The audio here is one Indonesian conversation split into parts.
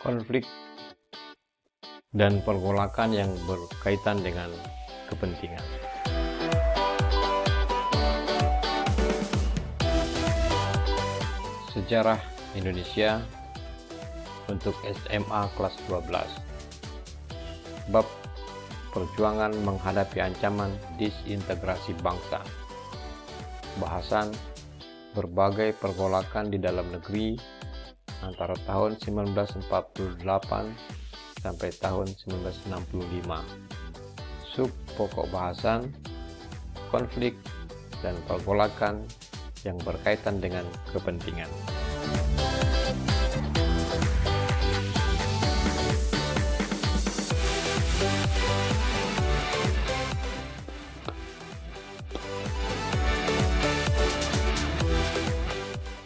konflik dan pergolakan yang berkaitan dengan kepentingan. Sejarah Indonesia untuk SMA kelas 12. Bab perjuangan menghadapi ancaman disintegrasi bangsa. Bahasan berbagai pergolakan di dalam negeri antara tahun 1948 sampai tahun 1965. Sub pokok bahasan konflik dan pergolakan yang berkaitan dengan kepentingan.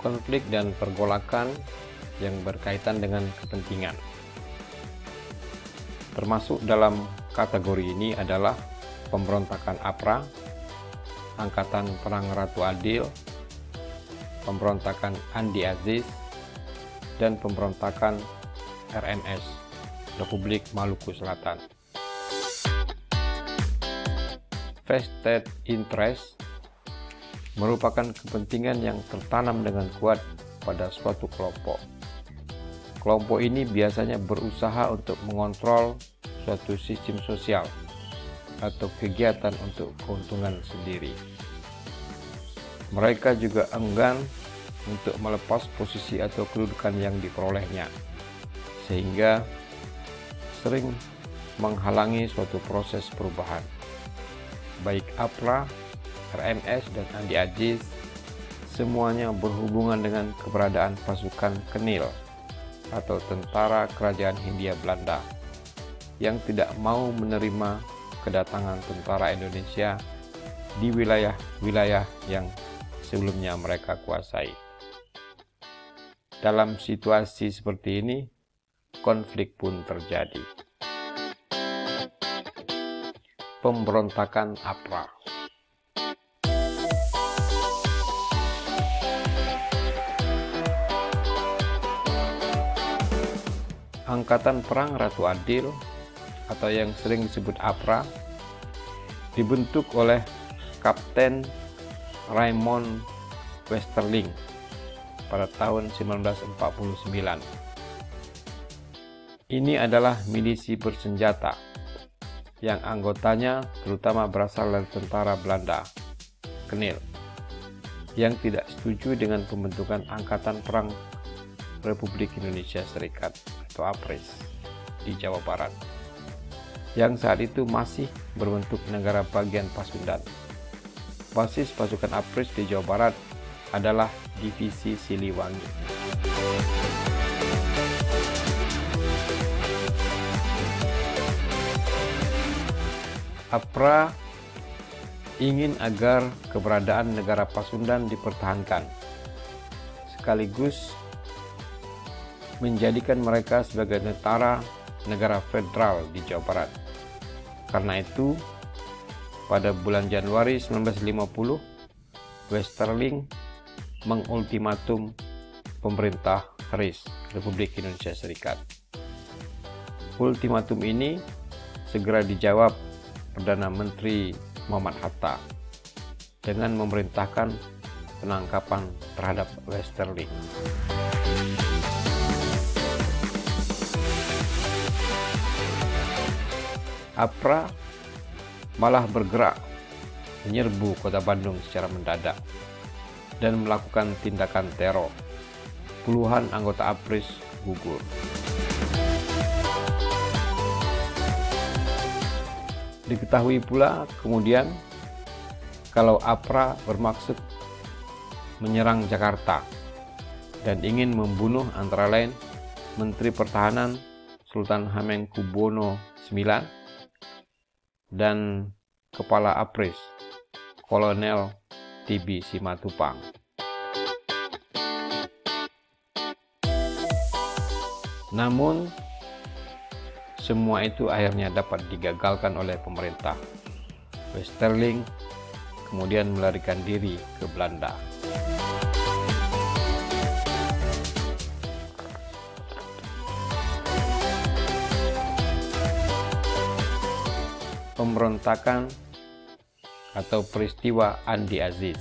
Konflik dan pergolakan yang berkaitan dengan kepentingan. Termasuk dalam kategori ini adalah pemberontakan APRA, Angkatan Perang Ratu Adil, pemberontakan Andi Aziz, dan pemberontakan RMS, Republik Maluku Selatan. Vested interest merupakan kepentingan yang tertanam dengan kuat pada suatu kelompok. Kelompok ini biasanya berusaha untuk mengontrol suatu sistem sosial atau kegiatan untuk keuntungan sendiri. Mereka juga enggan untuk melepas posisi atau kedudukan yang diperolehnya, sehingga sering menghalangi suatu proses perubahan. Baik APRA, RMS, dan Andi Aziz semuanya berhubungan dengan keberadaan pasukan Kenil atau Tentara Kerajaan Hindia Belanda yang tidak mau menerima kedatangan tentara Indonesia di wilayah-wilayah yang sebelumnya mereka kuasai. Dalam situasi seperti ini, konflik pun terjadi. Pemberontakan APRA. Angkatan Perang Ratu Adil atau yang sering disebut APRA dibentuk oleh Kapten Raymond Westerling pada tahun 1949. Ini adalah milisi bersenjata yang anggotanya terutama berasal dari tentara Belanda, Kenil, yang tidak setuju dengan pembentukan Angkatan Perang Republik Indonesia Serikat atau APRIS di Jawa Barat, yang saat itu masih berbentuk negara bagian Pasundan. Basis pasukan APRIS di Jawa Barat adalah Divisi Siliwangi. APRA ingin agar keberadaan negara Pasundan dipertahankan, sekaligus menjadikan mereka sebagai tentara negara federal di Jawa Barat. Karena itu, pada bulan Januari 1950, Westerling mengultimatum pemerintah RIS, Republik Indonesia Serikat. Ultimatum ini segera dijawab Perdana Menteri Muhammad Hatta dengan memerintahkan penangkapan terhadap Westerling. APRA malah bergerak menyerbu kota Bandung secara mendadak dan melakukan tindakan teror. Puluhan anggota APRIS gugur. Diketahui pula kemudian kalau APRA bermaksud menyerang Jakarta dan ingin membunuh antara lain Menteri Pertahanan Sultan Hamengkubuwono IX dan Kepala APRIS Kolonel TB Simatupang. Namun semua itu akhirnya dapat digagalkan oleh pemerintah. Westerling kemudian melarikan diri ke Belanda. pemberontakan atau peristiwa Andi Aziz.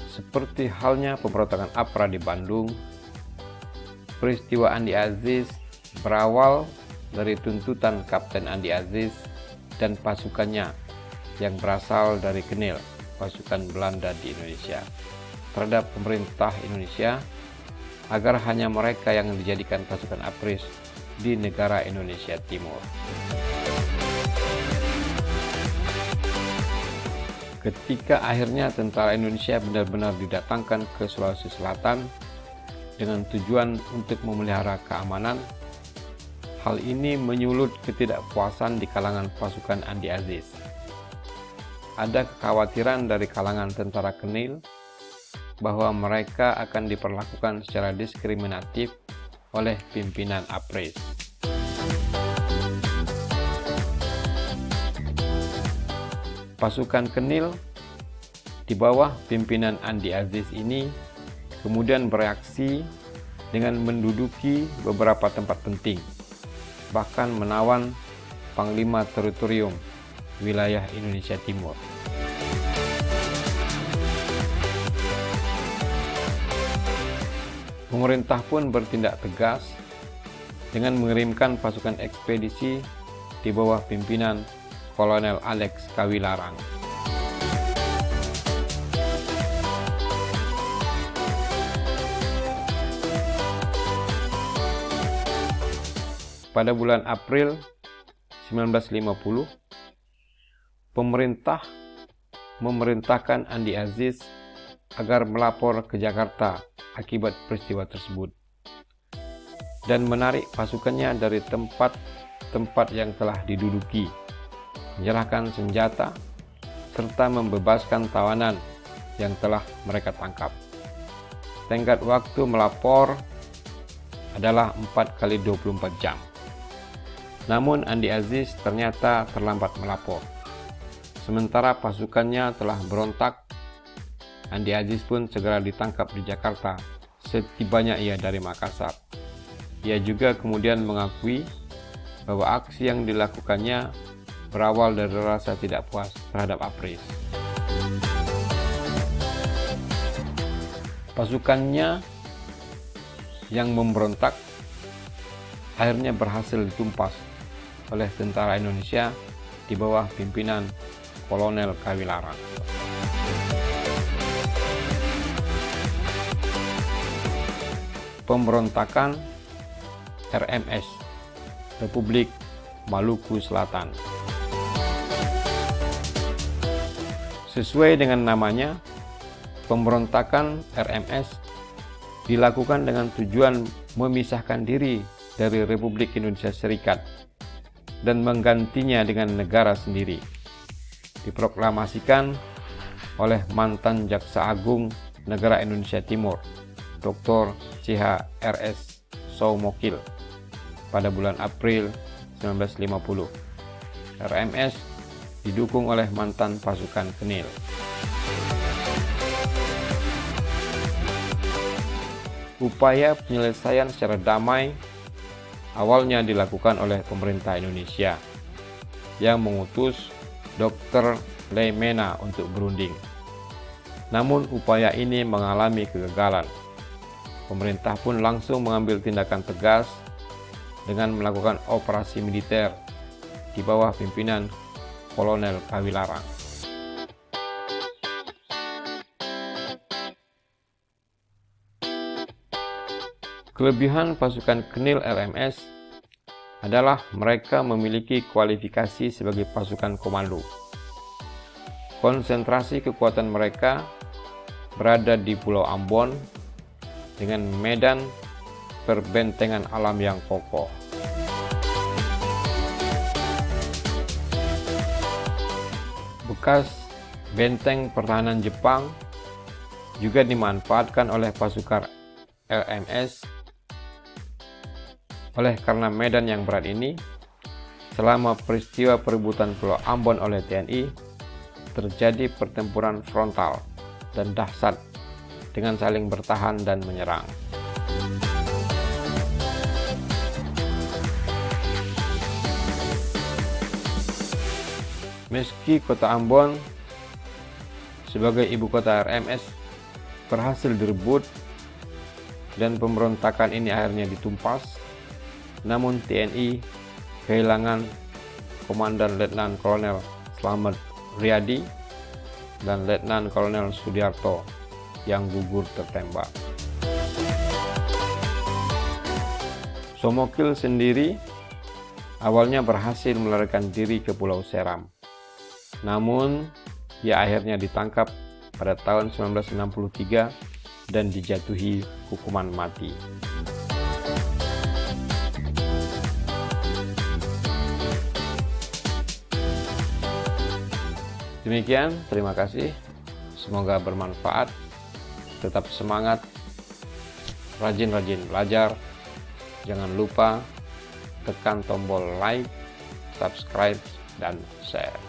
Seperti halnya pemberontakan APRA di Bandung, peristiwa Andi Aziz berawal dari tuntutan Kapten Andi Aziz dan pasukannya yang berasal dari Kenil, pasukan Belanda di Indonesia, terhadap pemerintah Indonesia agar hanya mereka yang dijadikan pasukan APRIS di negara Indonesia Timur. Ketika akhirnya tentara Indonesia benar-benar didatangkan ke Sulawesi Selatan dengan tujuan untuk memelihara keamanan, hal ini menyulut ketidakpuasan di kalangan pasukan Andi Aziz. Ada kekhawatiran dari kalangan tentara Kenil bahwa mereka akan diperlakukan secara diskriminatif oleh pimpinan APRIS. Pasukan Kenil di bawah pimpinan Andi Aziz ini kemudian bereaksi dengan menduduki beberapa tempat penting, bahkan menawan Panglima Teritorium wilayah Indonesia Timur. Pemerintah pun bertindak tegas dengan mengirimkan pasukan ekspedisi di bawah pimpinan Kolonel Alex Kawilarang. Pada bulan April 1950, pemerintah memerintahkan Andi Aziz agar melapor ke Jakarta akibat peristiwa tersebut dan menarik pasukannya dari tempat-tempat yang telah diduduki, menyerahkan senjata, serta membebaskan tawanan yang telah mereka tangkap. Tenggat waktu melapor adalah 4 kali 24 jam. Namun Andi Aziz ternyata terlambat melapor. Sementara pasukannya telah berontak, Andi Aziz pun segera ditangkap di Jakarta setibanya ia dari Makassar. Ia juga kemudian mengakui bahwa aksi yang dilakukannya berawal dari rasa tidak puas terhadap APRIS. Pasukannya yang memberontak akhirnya berhasil ditumpas oleh tentara Indonesia di bawah pimpinan Kolonel Kawilarang. Pemberontakan RMS Republik Maluku Selatan. Sesuai dengan namanya, pemberontakan RMS dilakukan dengan tujuan memisahkan diri dari Republik Indonesia Serikat dan menggantinya dengan negara sendiri. Diproklamasikan oleh mantan Jaksa Agung Negara Indonesia Timur, Dr. CH.R.S. Soumokil, pada bulan April 1950. RMS didukung oleh mantan pasukan Kenil. Upaya penyelesaian secara damai awalnya dilakukan oleh pemerintah Indonesia yang mengutus Dr. Leimena untuk berunding. Namun upaya ini mengalami kegagalan. Pemerintah pun langsung mengambil tindakan tegas dengan melakukan operasi militer di bawah pimpinan Kolonel Kawilarang. Kelebihan pasukan Kenil RMS adalah mereka memiliki kualifikasi sebagai pasukan komando. Konsentrasi kekuatan mereka berada di Pulau Ambon dengan medan perbentengan alam yang kokoh. Bekas benteng pertahanan Jepang juga dimanfaatkan oleh pasukan RMS. Oleh karena medan yang berat ini, selama peristiwa perebutan Pulau Ambon oleh TNI, terjadi pertempuran frontal dan dahsyat dengan saling bertahan dan menyerang. Meski kota Ambon sebagai ibu kota RMS berhasil direbut dan pemberontakan ini akhirnya ditumpas, namun TNI kehilangan Komandan Letnan Kolonel Slamet Riyadi dan Letnan Kolonel Sudiarto yang gugur tertembak. Somokil sendiri awalnya berhasil melarikan diri ke Pulau Seram. Namun, ia akhirnya ditangkap pada tahun 1963 dan dijatuhi hukuman mati. Demikian, terima kasih. Semoga bermanfaat. Tetap semangat, rajin-rajin belajar. Jangan lupa tekan tombol like, subscribe, dan share.